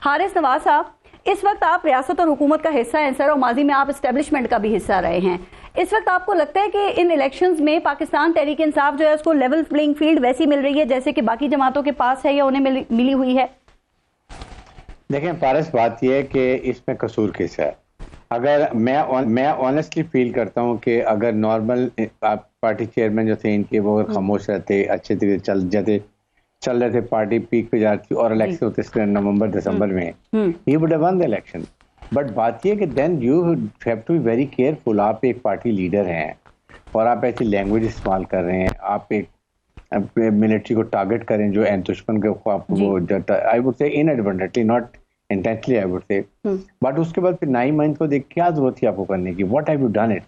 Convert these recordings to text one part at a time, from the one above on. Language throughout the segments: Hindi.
हारिस नवाज साहब, इस वक्त आप रियासत और हुकूमत का हिस्सा हैं सर, और माजी में आप एस्टेब्लिशमेंट का भी हिस्सा रहे हैं। इस वक्त आपको लगता है कि इन इलेक्शंस में पाकिस्तान तहरीक इंसाफ जो है उसको लेवल प्लेइंग फील्ड वैसी मिल रही है जैसे कि बाकी जमातों के पास है या उन्हें मिली हुई है? देखें पारस, बात यह है कि इसमें कसूर किसका है। अगर मैं ऑनेस्टली फील करता हूं कि अगर नॉर्मल पार्टी चेयरमैन जो थे इनके वो खामोश रहते, अच्छे तरीके चल रहे थे, पार्टी पीक पे जाती और इलेक्शन होते नवंबर दिसंबर में, he would have won the election. But बात यह कि then you have to be very careful. आप एक पार्टी लीडर हैं और आप ऐसी लैंग्वेज इस्तेमाल कर रहे हैं, आप एक मिलिट्री को टारगेट करें जो दुश्मन के आपको, आई वुड से inadvertently, not intentionally, I would से। बट उसके बाद फिर 9 मंथ को देख क्या जरूरत थी आपको करने की? What have you done it?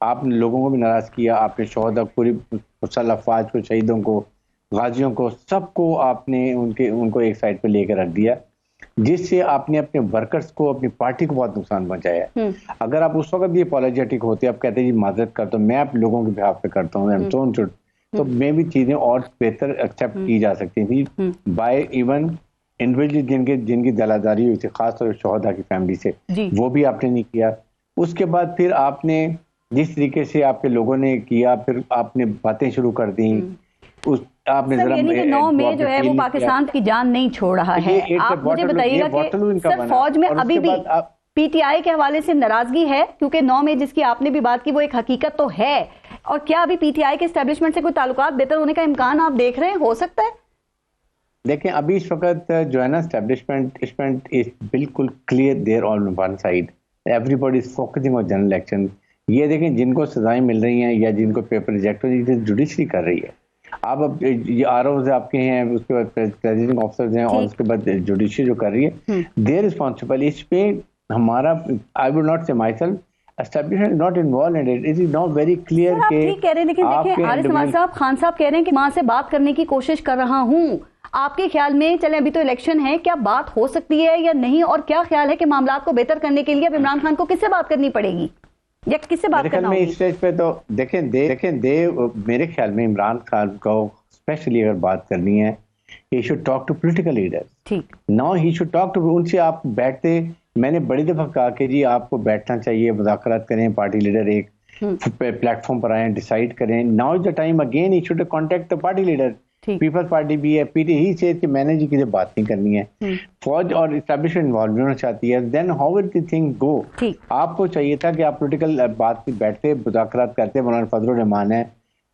आपने लोगों को भी नाराज किया, आपने शोहदा पूरी मुसल्लह अफवाज को, शहीदों को, गाजियों को, सबको आपने उनको एक साइड पे लेकर रख दिया, जिससे आपने अपने वर्कर्स को, अपनी पार्टी को बहुत नुकसान पहुंचाया। अगर आप उस वक्त भी अपॉलोजेटिक होते, आप कहते जी माजरत करता हूं, मैं आप लोगों के बिहाफ पे करता हूँ, तो मे भी चीजें और बेहतर एक्सेप्ट की जा सकती थी बाय इवन इंडिविजुअल जिनकी दलादारी हुई थी, खासतौर पर शोहदा की फैमिली से, वो भी आपने नहीं किया। उसके बाद फिर आपने जिस तरीके से आपके लोगों ने किया, फिर आपने बातें शुरू कर दी। आपने जरा 9 में जो है वो पाकिस्तान की जान नहीं छोड़ रहा है। आप मुझे बताइएगा कि सर फौज में अभी भी पीटीआई के हवाले से नाराजगी है, क्योंकि 9 में जिसकी आपने भी बात की वो एक हकीकत तो है, और क्या अभी पीटीआई के एस्टेब्लिशमेंट से कोई ताल्लुकात बेहतर होने का इम्कान आप देख रहे हैं? हो सकता है। देखें अभी इस वक्त जो है ना, एस्टेब्लिशमेंट इज बिल्कुल clear there on one side, everybody is focusing on general election. ये देखें जिनको सजाएं मिल रही हैं या जिनको पेपर रिजेक्ट हो रही है, जुडिशरी कर रही है। आप अब आरओज आपके हैं, उसके बाद प्रेसिडेंट ऑफिसर्स हैं, और उसके बाद जुडिशरी जो कर रही है, दे रिस्पॉन्सिबल। इस पे हमारा, आई वुड नॉट से my self, establishment is not involved in it. It is not very clear आप ठीक कह रहे हैं, लेकिन देखिए हारिस नवाज साहब, खान साहब कह रहे हैं कि मां से बात करने की कोशिश कर रहा हूं। आपके ख्याल में, चलें अभी तो इलेक्शन है, क्या बात हो सकती है या नहीं, और क्या ख्याल है कि मामलात को बेहतर करने के लिए इमरान खान को किससे बात करनी पड़ेगी या किससे बात करना होगी? इस स्टेज पे तो देखें मेरे ख्याल में इमरान खान को स्पेशली अगर बात करनी है, he should talk to political leaders. ठीक, now he should talk to, उनसे आप बैठते, मैंने बड़ी दफा कहा कि जी आपको बैठना चाहिए, मुज़ाकरात करें, पार्टी लीडर एक प्लेटफॉर्म पर आए, डिसाइड करें। Now is the time again, he should contact the party leader. Peoples party भी है, पीटी ही से कि मैंने जी किसी बात नहीं करनी है, फौज और एस्टैब्लिशमेंट इन्वॉल्व होना चाहती है, then how will the thing go? आपको चाहिए था कि आप पोलिटिकल बात पे बैठते, मुज़ाकरात करते। मौलाना फजलुर रहमान है,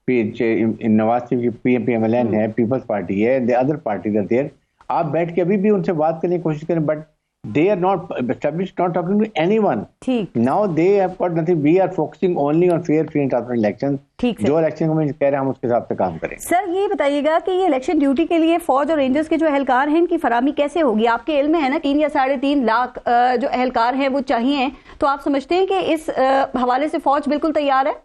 नवाज शरीफ की PMLN है, पीपल्स पार्टी है, the other party are there. आप बैठ के अभी भी उनसे बात करने की कोशिश करें, but they are not established, not talking to anyone. Now they have got nothing. We are focusing only on fair, free and transparent elections. जो इलेक्शन को मैं कह रहे हैं हम उसके हिसाब से काम करें। सर ये बताइएगा कि ये इलेक्शन ड्यूटी के लिए फौज और रेंजर्स के जो एहलकार हैं, इनकी फरामी कैसे होगी? आपके इल्म में है ना 3 या 3.5 लाख जो एहलकार हैं वो चाहिए, तो आप समझते हैं कि इस हवाले से फौज बिल्कुल तैयार है?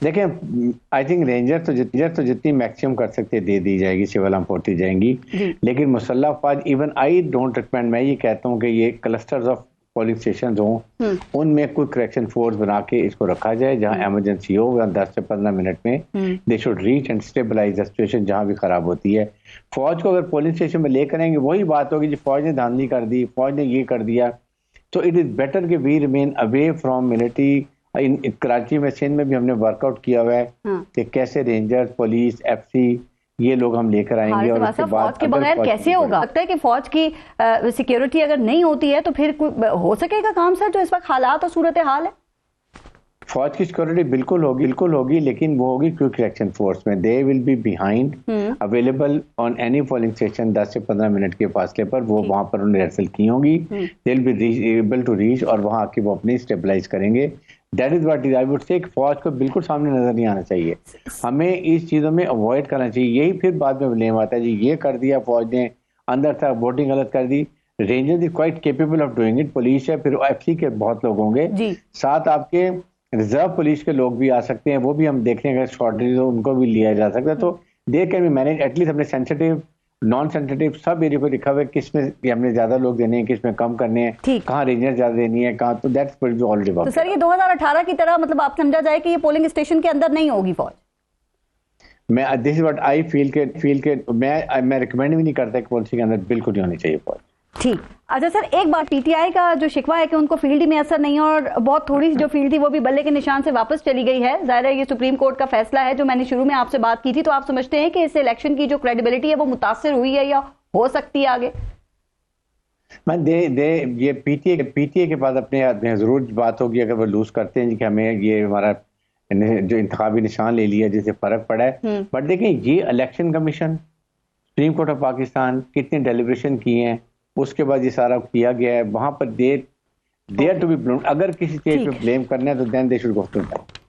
देखें आई थिंक रेंजर तो जितनी मैक्सिमम कर सकते दे दी जाएगी, सिविल आर्म फोर्स दी जाएंगी, लेकिन मुसल्लह अफवाज, इवन आई डोंट रिकमेंड, मैं ये कहता हूँ कि ये क्लस्टर्स ऑफ पोलिंग स्टेशन हों, उनमें कोई करेक्शन फोर्स बना के इसको रखा जाए, जहाँ इमरजेंसी हो 10 से 15 मिनट में they should reach and stabilise the situation जहाँ भी खराब होती है। फौज को अगर पोलिंग स्टेशन में लेकर आएंगे, वही बात होगी जी फौज ने धांधली कर दी, फौज ने ये कर दिया। तो इट इज बेटर कि we remain away from military. Karachi में, सिंध में भी हमने वर्कआउट किया हुआ है कि कैसे रेंजर्स, पुलिस, FC ये लोग हम लेकर आएंगे। और उसके बाद फौज के बगैर कैसे होगा? लगता है कि फौज की सिक्योरिटी अगर नहीं होती है तो फिर हो सकेगा काम सर, जो इस वक्त हालात और सूरत हाल है? फौज की सिक्योरिटी बिल्कुल होगी, लेकिन वो होगी क्विक रिएक्शन फोर्स में। दे will be behind, available on any polling station 10 से 15 मिनट के फासले पर, वो वहां पर उन्हें रिहर्सल की होंगी। They will be able to reach, और वहां आके वो अपनी स्टेबलाइज करेंगे। That is what I would say. फौज को बिल्कुल सामने नजर नहीं आना चाहिए, हमें इस चीजों में अवॉइड करना चाहिए। यही फिर बाद में ब्लेम आता है जी ये कर दिया फौज ने, अंदर था वोटिंग गलत कर दी। Rangers is quite capable of doing it, police है, फिर FC के बहुत लोग होंगे, साथ आपके रिजर्व पुलिस के लोग भी आ सकते हैं, वो भी हम देख रहे हैं, शॉर्टेज हो उनको भी लिया जा सकता है। तो they can be manage at least अपने सेंसिटिव, नॉन सेंसिटिव सब एरिया को लिखा हुआ है, किसमें हमने ज्यादा लोग देने हैं, किसमें कम करने हैं, कहाँ रेंजर ज्यादा देनी है, कहाँ, तो दैट्स ऑलरेडी। तो सर ये 2018 की तरह मतलब आप समझा जाए कि ये पोलिंग स्टेशन के अंदर नहीं होगी फौज? मैं this is what I feel के मैं रिकमेंड भी नहीं करता कि पॉलिसी के अंदर बिल्कुल नहीं होनी चाहिए फौज। ठीक। अच्छा सर, एक बात, पीटीआई का जो शिकवा है कि उनको फील्ड में असर नहीं है और बहुत थोड़ी सी जो फील्ड थी वो भी बल्ले के निशान से वापस चली गई है। जाहिर है ये सुप्रीम कोर्ट का फैसला है जो मैंने शुरू में आपसे बात की थी। तो आप समझते हैं कि इस इलेक्शन की जो क्रेडिबिलिटी है वो मुतासिर हुई है या हो सकती है आगे? ये पीटीए के पास अपने जरूर बात होगी अगर वो लूज करते हैं कि हमें ये हमारा जो इंतखाबी निशान ले लिया जिससे फर्क पड़ा है। बट देखें, ये election commission, supreme court of Pakistan कितने डेलिब्रेशन किए हैं, उसके बाद ये सारा किया गया है। वहां पर देयर टू बी ब्लेम। अगर किसी चीज पे ब्लेम करना है तो then they should go to that.